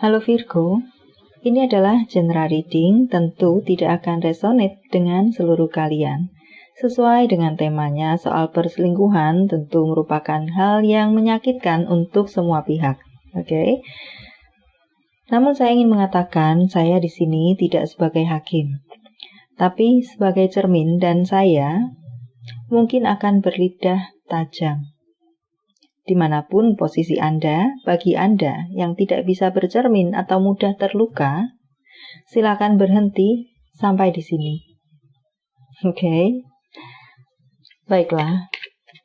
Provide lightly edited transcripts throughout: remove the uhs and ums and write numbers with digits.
Halo Virgo, ini adalah general reading, tentu tidak akan resonate dengan seluruh kalian. Sesuai dengan temanya, soal perselingkuhan tentu merupakan hal yang menyakitkan untuk semua pihak. Oke. Namun saya ingin mengatakan, saya di sini tidak sebagai hakim, tapi sebagai cermin, dan saya mungkin akan berlidah tajam. Dimanapun posisi Anda, bagi Anda yang tidak bisa bercermin atau mudah terluka, silakan berhenti sampai di sini. Oke. Baiklah,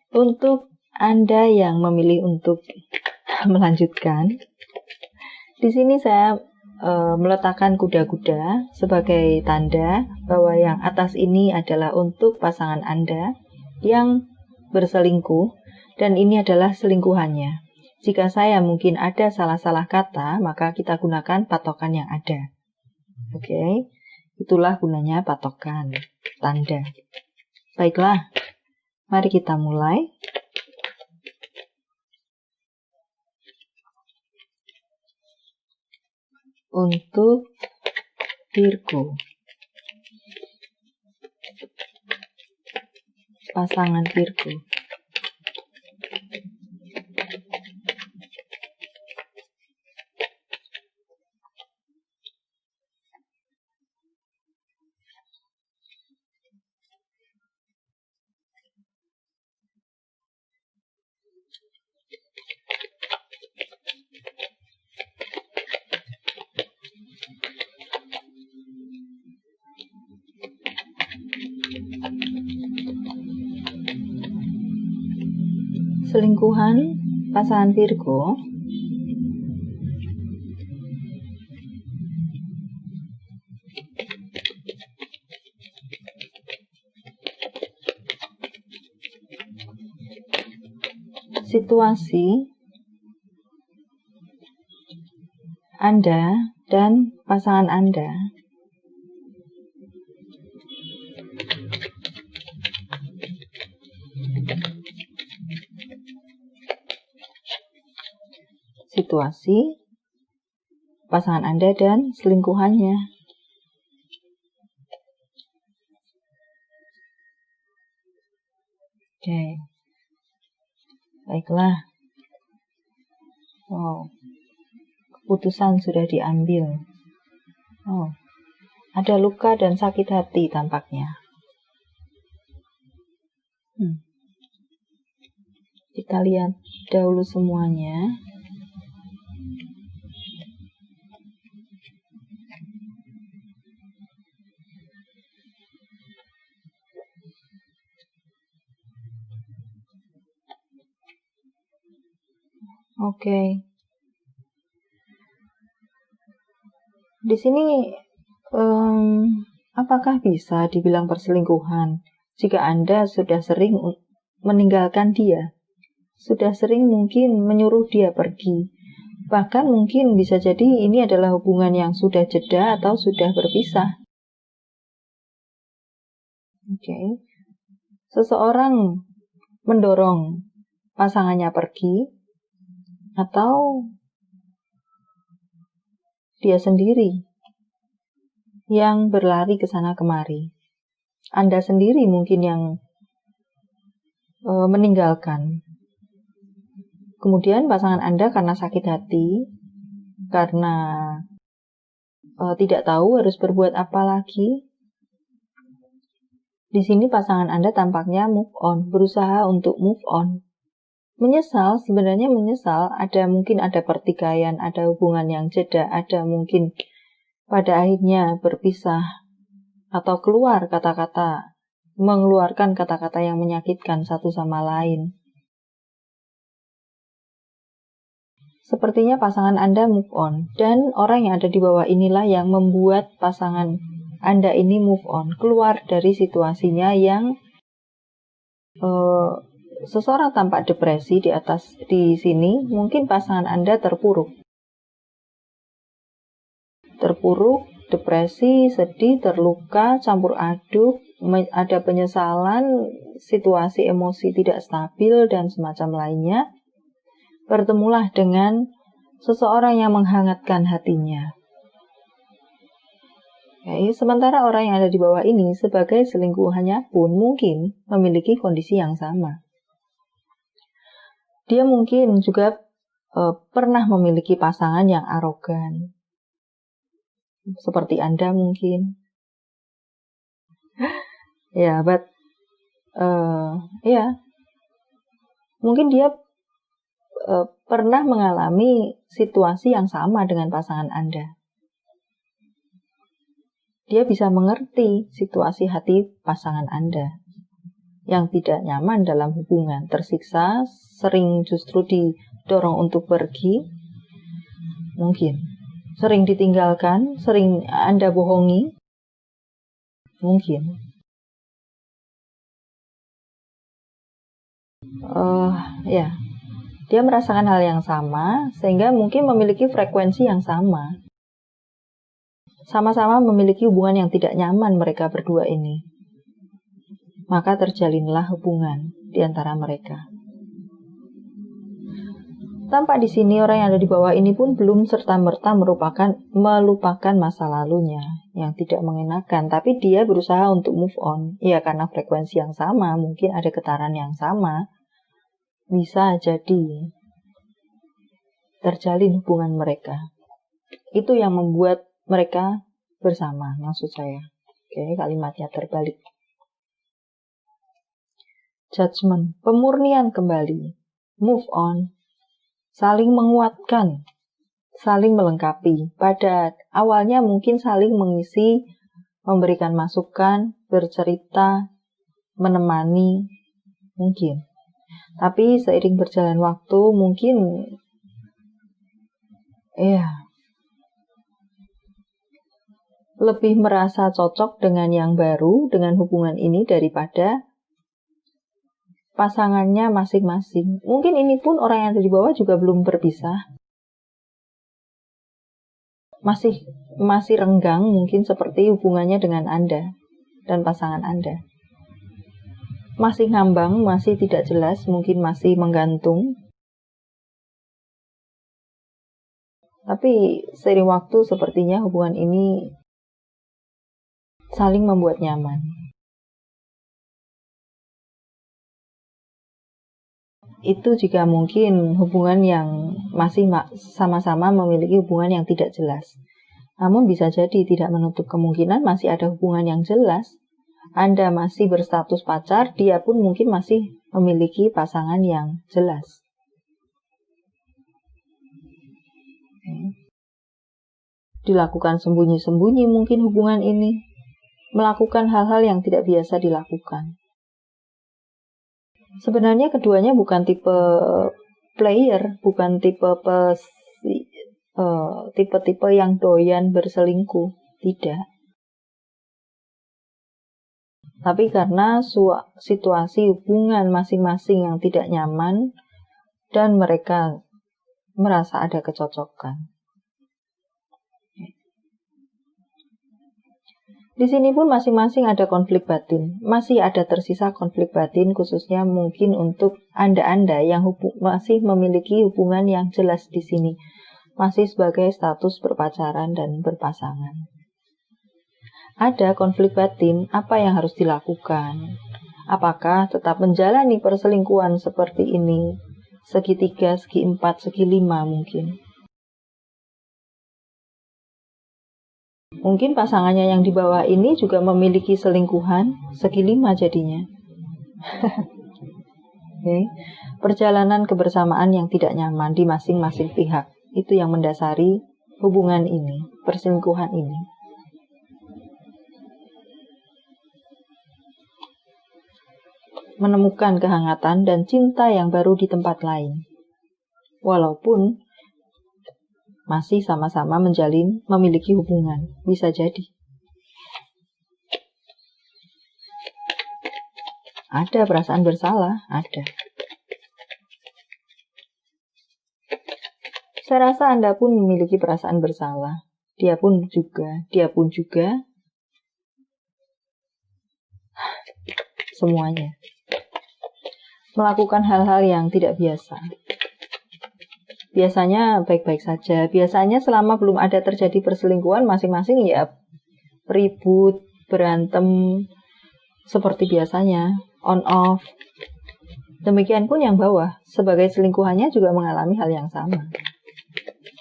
untuk Anda yang memilih untuk melanjutkan, di sini saya meletakkan kuda-kuda sebagai tanda bahwa yang atas ini adalah untuk pasangan Anda yang berselingkuh, dan ini adalah selingkuhannya. Jika saya mungkin ada salah-salah kata, maka kita gunakan patokan yang ada. Oke, itulah gunanya patokan, tanda. Baiklah, mari kita mulai. Untuk Virgo, pasangan Virgo. Selingkuhan pasangan Virgo situasi Anda dan pasangan Anda situasi pasangan Anda dan selingkuhannya. Oke. Baiklah. Wow. Keputusan sudah diambil. Oh. Ada luka dan sakit hati tampaknya. Kita lihat dahulu semuanya. Oke. Di sini apakah bisa dibilang perselingkuhan jika Anda sudah sering meninggalkan dia, sudah sering mungkin menyuruh dia pergi, bahkan mungkin bisa jadi ini adalah hubungan yang sudah jeda atau sudah berpisah. Oke. Seseorang mendorong pasangannya pergi, atau dia sendiri yang berlari ke sana kemari. Anda sendiri mungkin yang meninggalkan. Kemudian pasangan Anda karena sakit hati, karena tidak tahu harus berbuat apa lagi. Di sini pasangan Anda tampaknya move on, berusaha untuk move on. Menyesal, sebenarnya menyesal, mungkin ada pertikaian, ada hubungan yang jeda, ada mungkin pada akhirnya berpisah, atau mengeluarkan kata-kata yang menyakitkan satu sama lain. Sepertinya pasangan Anda move on, dan orang yang ada di bawah inilah yang membuat pasangan Anda ini move on, keluar dari situasinya yang seseorang tampak depresi di sini, mungkin pasangan Anda terpuruk, depresi, sedih, terluka, campur aduk, ada penyesalan, situasi emosi tidak stabil, dan semacam lainnya. Bertemulah dengan seseorang yang menghangatkan hatinya. Sementara orang yang ada di bawah ini sebagai selingkuhannya pun mungkin memiliki kondisi yang sama. Dia mungkin juga pernah memiliki pasangan yang arogan. Seperti Anda mungkin. Mungkin dia pernah mengalami situasi yang sama dengan pasangan Anda. Dia bisa mengerti situasi hati pasangan Anda yang tidak nyaman dalam hubungan, tersiksa, sering justru didorong untuk pergi, mungkin. Sering ditinggalkan, sering Anda bohongi, mungkin. Dia merasakan hal yang sama, sehingga mungkin memiliki frekuensi yang sama. Sama-sama memiliki hubungan yang tidak nyaman mereka berdua ini. Maka terjalinlah hubungan di antara mereka. Tampak di sini orang yang ada di bawah ini pun belum serta-merta melupakan masa lalunya yang tidak mengenakan, tapi dia berusaha untuk move on. Ya, karena frekuensi yang sama, mungkin ada getaran yang sama, bisa jadi terjalin hubungan mereka. Itu yang membuat mereka bersama, maksud saya. Oke, kalimatnya terbalik. Judgment, pemurnian kembali, move on, saling menguatkan, saling melengkapi. Pada awalnya mungkin saling mengisi, memberikan masukan, bercerita, menemani, mungkin. Tapi seiring berjalan waktu mungkin lebih merasa cocok dengan yang baru, dengan hubungan ini daripada pasangannya masing-masing. Mungkin ini pun orang yang ada di bawah juga belum berpisah. Masih renggang mungkin seperti hubungannya dengan Anda dan pasangan Anda. Masih ngambang, masih tidak jelas, mungkin masih menggantung. Tapi seiring waktu sepertinya hubungan ini saling membuat nyaman. Itu jika mungkin hubungan yang masih sama-sama memiliki hubungan yang tidak jelas. Namun bisa jadi tidak menutup kemungkinan masih ada hubungan yang jelas. Anda masih berstatus pacar, dia pun mungkin masih memiliki pasangan yang jelas. Dilakukan sembunyi-sembunyi mungkin hubungan ini. Melakukan hal-hal yang tidak biasa dilakukan. Sebenarnya keduanya bukan tipe player, bukan tipe-tipe yang doyan berselingkuh, tidak. Tapi karena situasi hubungan masing-masing yang tidak nyaman dan mereka merasa ada kecocokan. Di sini pun masing-masing ada konflik batin. Masih ada tersisa konflik batin, khususnya mungkin untuk Anda-Anda yang masih memiliki hubungan yang jelas di sini. Masih sebagai status berpacaran dan berpasangan. Ada konflik batin, apa yang harus dilakukan? Apakah tetap menjalani perselingkuhan seperti ini? Segi 3, segi 4, segi 5 mungkin. Mungkin pasangannya yang di bawah ini juga memiliki selingkuhan, segi 5 jadinya. Perjalanan kebersamaan yang tidak nyaman di masing-masing pihak. Itu yang mendasari hubungan ini, perselingkuhan ini. Menemukan kehangatan dan cinta yang baru di tempat lain. Walaupun masih sama-sama memiliki hubungan. Bisa jadi. Ada perasaan bersalah, ada. Saya rasa Anda pun memiliki perasaan bersalah. Dia pun juga. Semuanya. Melakukan hal-hal yang tidak biasa. biasanya baik-baik saja. Biasanya selama belum ada terjadi perselingkuhan, masing-masing ya ribut, berantem seperti biasanya, on off. Demikian pun yang bawah, sebagai selingkuhannya juga mengalami hal yang sama.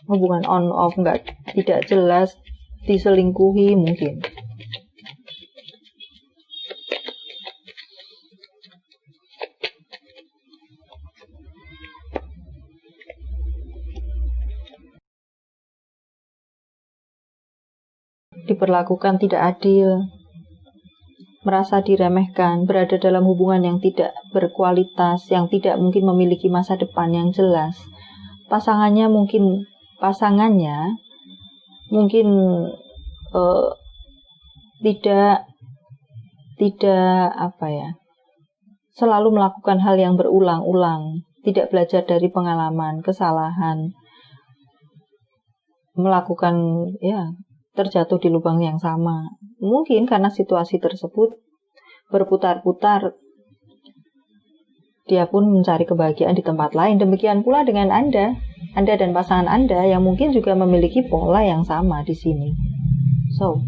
Hubungan on off tidak jelas, diselingkuhi mungkin. Diperlakukan tidak adil, merasa diremehkan, berada dalam hubungan yang tidak berkualitas, yang tidak mungkin memiliki masa depan yang jelas. Pasangannya mungkin tidak selalu melakukan hal yang berulang-ulang, tidak belajar dari pengalaman, kesalahan, melakukan terjatuh di lubang yang sama. Mungkin karena situasi tersebut berputar-putar, dia pun mencari kebahagiaan di tempat lain. Demikian pula dengan Anda dan pasangan Anda yang mungkin juga memiliki pola yang sama di sini. So,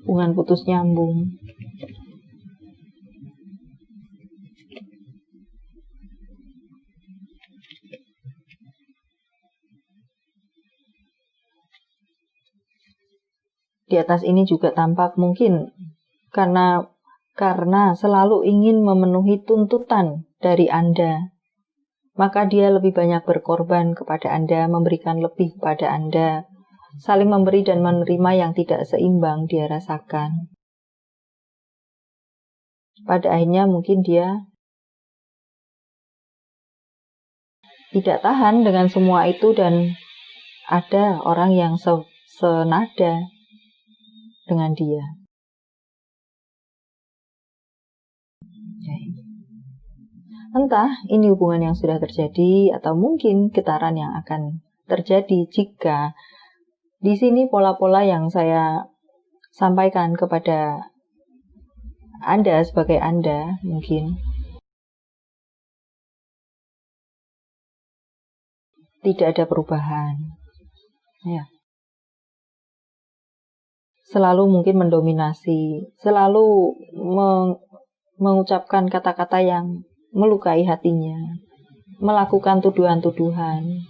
hubungan putus nyambung. Di atas ini juga tampak mungkin karena selalu ingin memenuhi tuntutan dari Anda, maka dia lebih banyak berkorban kepada Anda, memberikan lebih kepada Anda, saling memberi dan menerima yang tidak seimbang dia rasakan. Pada akhirnya mungkin dia tidak tahan dengan semua itu dan ada orang yang senada dengan dia. Entah ini hubungan yang sudah terjadi atau mungkin getaran yang akan terjadi jika di sini pola-pola yang saya sampaikan kepada Anda sebagai Anda mungkin tidak ada perubahan. Ya. Selalu mungkin mendominasi, selalu mengucapkan kata-kata yang melukai hatinya, melakukan tuduhan-tuduhan.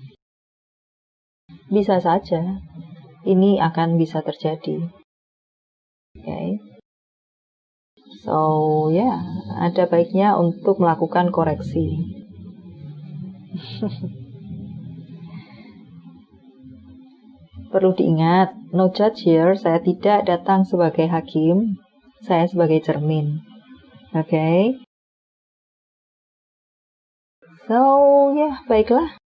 Bisa saja ini akan bisa terjadi. Okay. So, ada baiknya untuk melakukan koreksi. Perlu diingat, no judge here, saya tidak datang sebagai hakim, saya sebagai cermin. Okay? So, baiklah.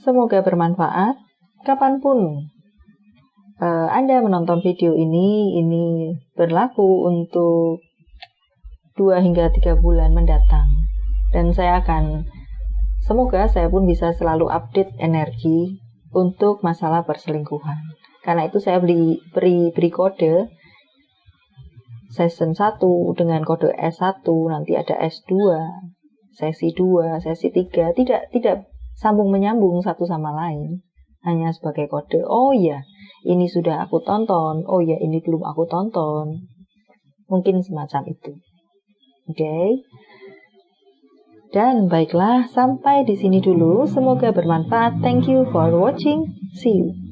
Semoga bermanfaat. Kapanpun Anda menonton video ini berlaku untuk 2 hingga 3 bulan mendatang. Dan semoga saya pun bisa selalu update energi untuk masalah perselingkuhan. Karena itu saya beri kode season 1 dengan kode S1, nanti ada S2, sesi 2, sesi 3, tidak sambung menyambung satu sama lain, hanya sebagai kode. Oh ya, ini sudah aku tonton, oh ya ini belum aku tonton, mungkin semacam itu. Oke. Dan baiklah, sampai di sini dulu, semoga bermanfaat. Thank you for watching, see you.